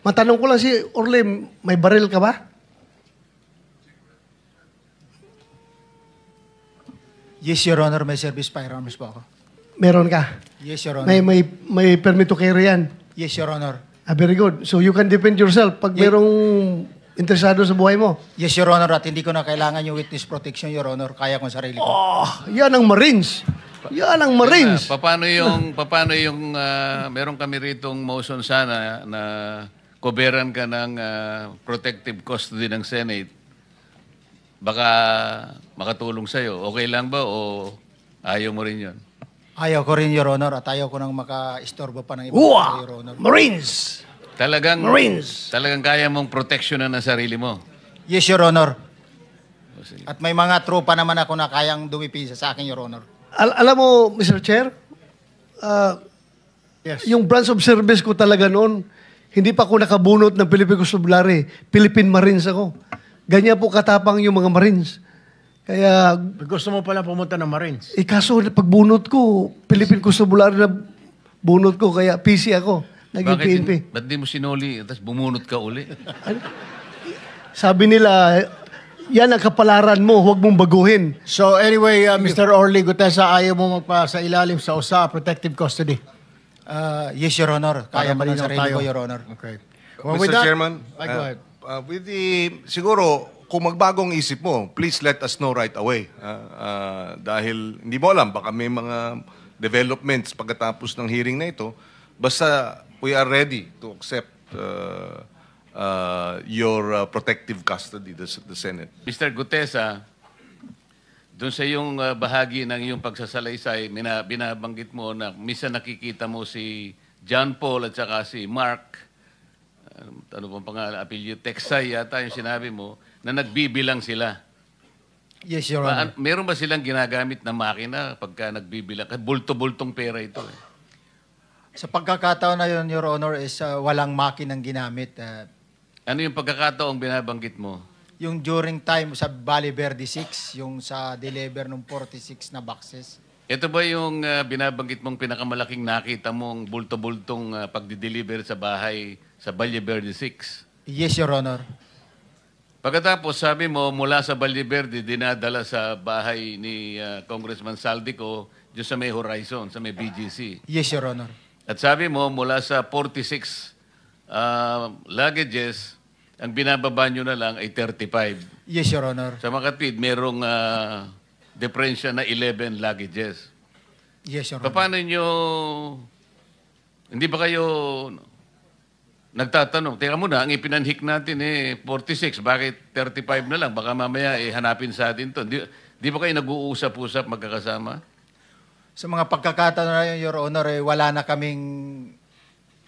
Matanong ko lang si Orly, may baril ka ba? Yes, Your Honor. May service firearms po ako. Meron ka? Yes, Your Honor. May permit to carry yan? Yes, Your Honor. Very good. So you can defend yourself pag merong interesado sa buhay mo? Yes, Your Honor. At hindi ko na kailangan yung witness protection, Your Honor. Kaya kong sarili ko. Oh, yan ang Marines. Yan ang Marines. Paano yung meron kami ritong motion sana na koberan ka ng protective custody ng Senate. Baka makatulong sa'yo. Okay lang ba o ayaw mo rin yun? Ayaw ko rin, Your Honor. At ayaw ko nang maka-istorbo pa ng ibang Uwa! Your Honor. Marines! Talagang kaya mong proteksyonan ang sarili mo. Yes, Your Honor. At may mga tropa naman ako na kayang dumipisa sa akin, Your Honor. Alam mo, Mr. Chair, Yes. yung branch of service ko talaga noon, hindi pa ako nakabunot ng Philippine Constabulary. Philippine Marines ako. Ganyan po katapang yung mga Marines. Kaya, Gusto mo pala pumunta ng Marines? kaso pagbunot ko, Philippine Constabulary na bunot ko, kaya PC ako. Naging PNP. Ba't di mo sinuli tapos bumunot ka uli? Sabi nila, yan ang kapalaran mo, huwag mong baguhin. So anyway, Mr. Orly Gutesa, ayaw mo magpa sa ilalim sa USA protective custody. Yes, Your Honor. Kaya Para ko ng malinaw sarili tayo. ko, Your Honor. Okay. Mr. Chairman, go ahead. with siguro, kung magbagong isip mo, please let us know right away. Dahil hindi mo alam, baka may mga developments pagkatapos ng hearing na ito. Basta we are ready to accept your protective custody, the Senate. Mr. Gutesa, doon sa iyong bahagi ng iyong pagsasalaysay, binabanggit mo na misa nakikita mo si John Paul at saka si Mark, ano bang pangalan, apelyido, Texay yata yung sinabi mo, na nagbibilang sila. Yes, Your Honor. Meron ba silang ginagamit na makina pagka nagbibilang? Bulto-bultong pera ito. Sa pagkakataon na yun, Your Honor, is walang makinang ginamit. Ano yung pagkakataong binabanggit mo? Yung during time sa Valle Verde 6, yung sa deliver ng 46 na boxes. Ito ba yung binabanggit mong pinakamalaking nakita mong bulto-bultong pagdi-deliver sa bahay sa Valle Verde 6? Yes, Your Honor. Pagkatapos, sabi mo, mula sa Valle Verde, dinadala sa bahay ni Congressman Saldico, dyan sa may Horizon, sa may BGC. Yes, Your Honor. At sabi mo, mula sa 46 luggages, ang binababa nyo na lang ay 35. Yes, Your Honor. Sa Makatwid, merong diferensya na 11 luggages. Yes, Your Honor. Paano nyo, hindi ba kayo nagtatanong? Teka muna, ang ipinanhik natin 46, bakit 35 na lang? Baka mamaya hanapin sa atin to. Di ba kayo nag-uusap-usap magkakasama? Sa mga pagkakataon na yun, Your Honor, wala na kaming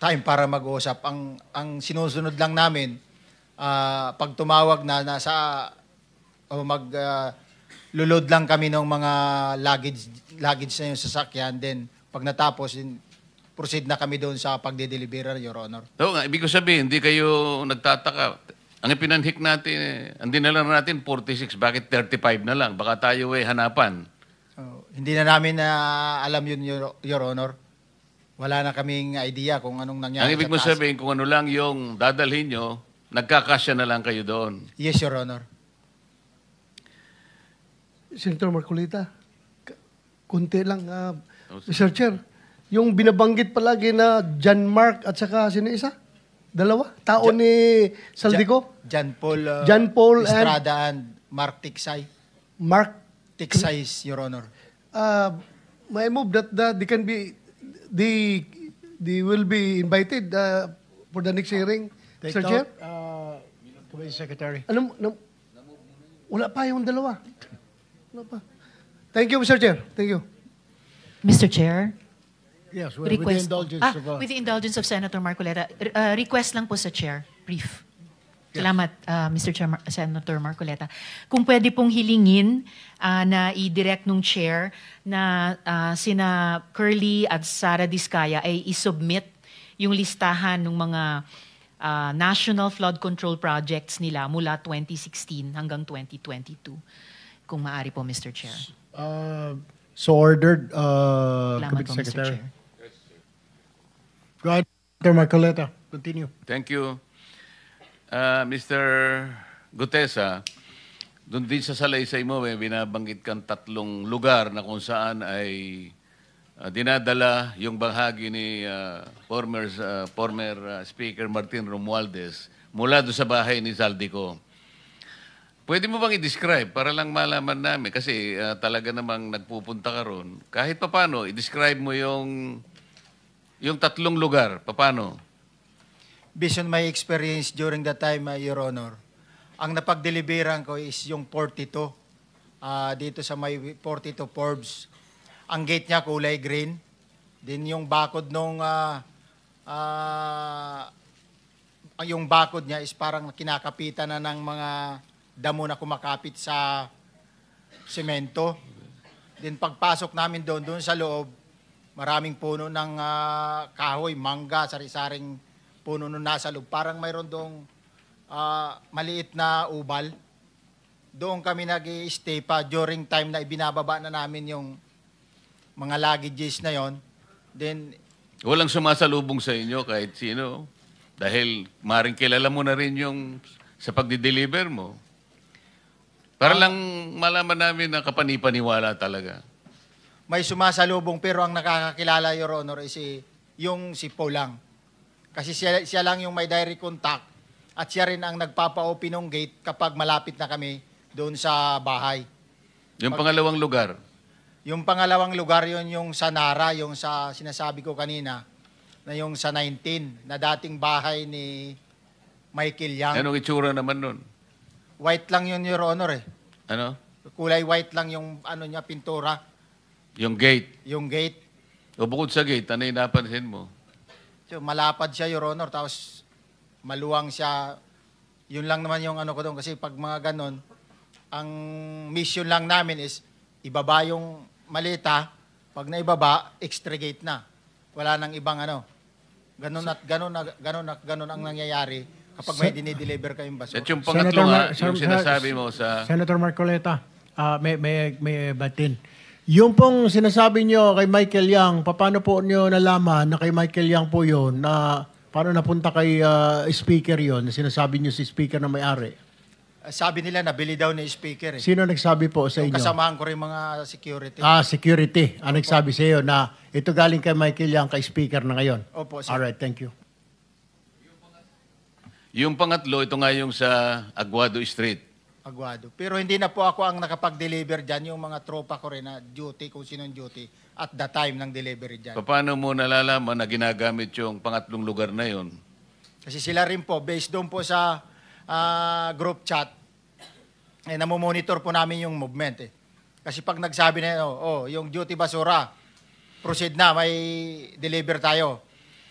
time para mag-uusap. Ang sinusunod lang namin, pag tumawag na nasa lulod lang kami ng mga luggage na yung sasakyan, then pag natapos, proceed na kami doon sa pagde-deliver, Your Honor. Oo nga, ibig ko sabihin, hindi kayo nagtataka. Ang ipinanhik natin, ang dinala natin 46, bakit 35 na lang? Baka tayo hanapan. Hindi na namin alam yun, Your Honor. Wala na kaming idea kung anong nangyari. Ang ibig mo sabihin, kung ano lang yung dadalhin nyo, nagkakasya na lang kayo doon. Yes, Your Honor. Senator Marcolita, kunti lang. Mr. Chair, yung binabanggit palagi na John Mark at saka sino isa? Dalawa? Tao ni Saldico? John Paul Estrada and Mark Tiksay. Mark Tiksay, Your Honor. May move that they will be invited for the next hearing, Mr. Chair? Committee Secretary. Wala pa yung dalawa. Wala pa. Thank you, Mr. Chair. Thank you. Mr. Chair? Yes, with the indulgence of... with the indulgence of Senator Marcoleta, request lang po sa Chair, brief. Salamat, Mr. Chair, Senator Marcoleta. Kung pwede pong hilingin na i-direct nung Chair na sina Curly at Sara Diskaya ay i-submit yung listahan ng mga national flood control projects nila mula 2016 hanggang 2022. Kung maaari po, Mr. Chair. So ordered, Salamat Committee po, Mr. Secretary. Chair. Go ahead, Senator Marcoleta. Continue. Thank you. Mr. Gutesa, doon din sa salaysay mo, may binabanggit kang 3 lugar na kung saan ay dinadala yung bahagi ni former Speaker Martin Romualdez mula doon sa bahay ni Zaldico. Pwede mo bang i-describe para lang malaman namin? Kasi talaga namang nagpupunta ka ron. Kahit papano, i-describe mo yung 3 lugar. Papano? Based on my experience during that time, Your Honor, ang napag-deliveran ko is yung 42. Dito sa may 42 Forbes. Ang gate niya kulay green. Then yung bakod nung yung bakod niya is parang kinakapitan na ng mga damo na kumakapit sa semento. Then pagpasok namin doon sa loob, maraming puno ng kahoy, mangga, sari-saring puno nung nasa loob. Parang mayroon doong maliit na ubal. Doon kami nag-i-stay pa during time na ibinababa na namin yung mga luggages na yon. Then, Walang sumasalubong sa inyo kahit sino. Dahil maring kilala mo na rin yung sa pagdi-deliver mo. Para lang malaman namin na kapanipaniwala talaga. may sumasalubong pero ang nakakakilala, Your Honor, is si Paul lang. Kasi siya lang yung may direct contact at siya rin ang nagpapa-open ng gate kapag malapit na kami doon sa bahay. Yung pangalawang lugar, Yung pangalawang lugar yon yung sa Nara, yung sa sinasabi ko kanina, na yung sa 19, na dating bahay ni Michael Yang. anong itsura naman nun? White lang yun, Your Honor, eh. Ano? Kulay white lang yung ano niya, pintura, Yung gate. yung gate. O bukod sa gate, ano yung napansin mo? So, malapad siya, Your Honor, tapos maluwang siya. Yun lang naman yung ano ko doon. Kasi pag mga ganon, ang mission lang namin is ibaba yung malita. Pag naibaba, extra gate na. Wala nang ibang ano. Ganon at ganon ang nangyayari kapag may dinideliver kayong basura. At yung pangatlo nga, yung Sen- sinasabi mo sa... Senator Marcoleta, may batin. Yung pong sinasabi nyo kay Michael Yang, paano po nyo nalaman na kay Michael Yang po yun, na paano napunta kay speaker yon, na sinasabi nyo si speaker na may-ari? Sabi nila, nabili daw ni speaker. Eh. Sino nagsabi po sa Yung inyo? kasamahan ko rin mga security. Security. Ang nagsabi sa iyo na ito galing kay Michael Yang, kay speaker na ngayon. Opo, sir. Alright, thank you. Yung pangatlo, ito nga yung sa Aguado Street. Aguado. Pero hindi na po ako ang nakapag-deliver dyan. Yung mga tropa ko rin na duty, kung sinong duty, at the time ng delivery dyan. Paano mo nalalaman na ginagamit yung pangatlong lugar na yon? Kasi sila rin po, based doon po sa group chat, namomonitor po namin yung movement. Kasi pag nagsabi na, yung duty basura, proceed na, may deliver tayo.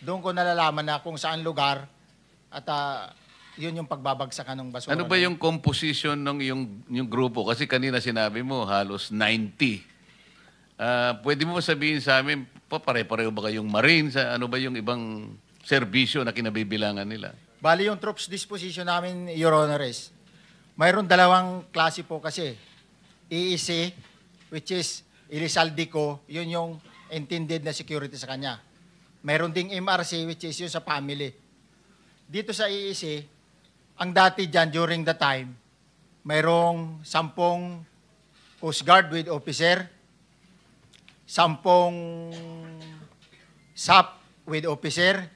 Doon ko nalalaman na kung saan lugar at yun yung pagbabagsakan ng basura. Ano ba yung composition ng yung grupo? Kasi kanina sinabi mo, halos 90. Pwede mo sabihin sa amin, pare-pareho ba kayong Marines? Ano ba yung ibang serbisyo na kinabibilangan nila? Bali yung troops disposition namin, Your Honor, is mayroon dalawang klase po kasi. EEC, which is Elizaldico, yun yung intended na security sa kanya. Mayroon ding MRC, which is yun sa family. Dito sa EEC, ang dati dyan during the time, mayroong 10 Coast Guard with officer, 10 SAP with officer,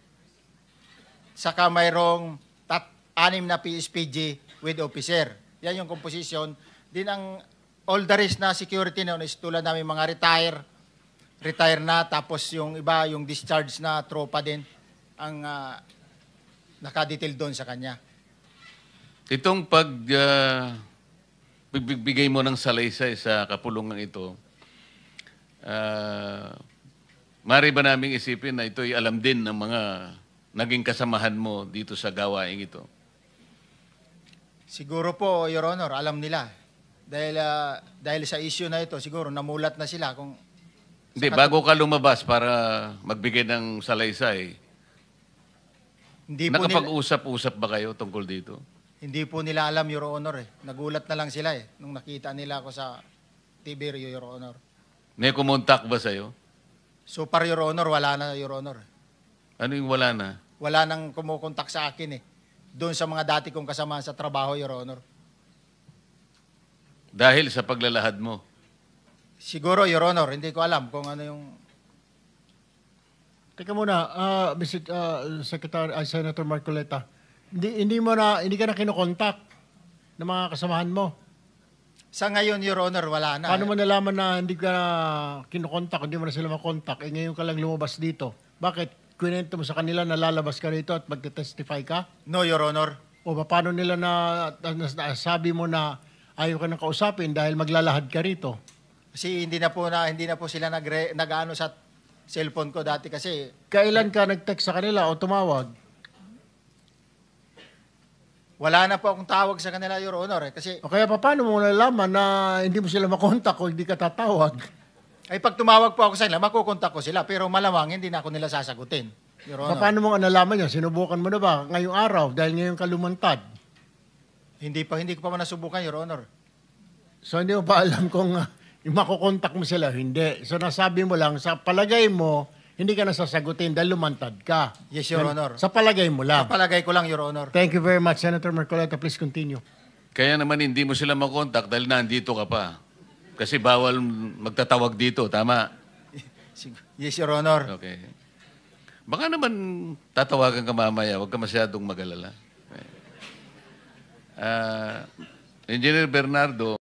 saka mayroong 6 na PSPG with officer. Yan yung composition. Din ang all the rest na security noon is tulad namin mga retire na, tapos yung iba, yung discharge na tropa din ang nakadetail doon sa kanya. Itong pagbibigay mo ng salaysay sa kapulungan ito, mari ba naming isipin na ito'y alam din ng mga naging kasamahan mo dito sa gawaing ito? Siguro po, Your Honor, alam nila. Dahil sa issue na ito, siguro namulat na sila kung... Hindi, bago ka lumabas para magbigay ng salaysay, Hindi po nila, nakapag-usap-usap ba kayo tungkol dito? hindi po nila alam, Your Honor. Nagulat na lang sila nung nakita nila ako sa TV, Your Honor. May kumontak ba sa'yo? So, para Your Honor, wala na, Your Honor. Ano yung wala na? wala nang kumukontak sa akin eh. Doon sa mga dati kong kasama sa trabaho, Your Honor. Dahil sa paglalahad mo. Siguro, Your Honor, hindi ko alam kung ano yung... Teka muna, Mr. Senator Marcoleta. Hindi ka na kinokontak ng mga kasamahan mo. Sa ngayon, Your Honor, wala na. Paano mo nalaman na hindi ka kinokontak, hindi mo na sila makontak, ngayon ka lang lumabas dito? Bakit? Kwento mo sa kanila na lalabas ka rito at magte-testify ka? No, Your Honor. O paano nila sabi mo na ayaw ka nang kausapin dahil maglalahad ka rito? Kasi hindi na po sila nag-ano sa cellphone ko dati kasi. Kailan ka nag-text sa kanila o tumawag? Wala na po akong tawag sa kanila, Your Honor. Kasi O kaya paano mo nalaman na hindi mo sila makontak o hindi ka tatawag? ay pag tumawag po ako sa kanila, makukontak ko sila. Pero malamang hindi na ako nila sasagutin, Your Honor. Paano mo nalaman yan? Sinubukan mo na ba ngayong araw dahil ngayon ka lumantad? Hindi ko pa nasubukan, Your Honor. So hindi mo pa alam kung makukontak mo sila? Hindi. So nasabi mo lang, sa palagay mo, hindi ka nasasagutin dahil lumantad ka. Yes, Your Honor. Sa palagay mo lang. Palagay ko lang, Your Honor. Thank you very much, Senator Marcoleta. Please continue. Kaya naman hindi mo sila makontak dahil nandito ka pa. Kasi bawal magtatawag dito, tama? Yes, Your Honor. Okay. Baka naman tatawagan ka mamaya, huwag ka masyadong mag-alala. Engineer Bernardo,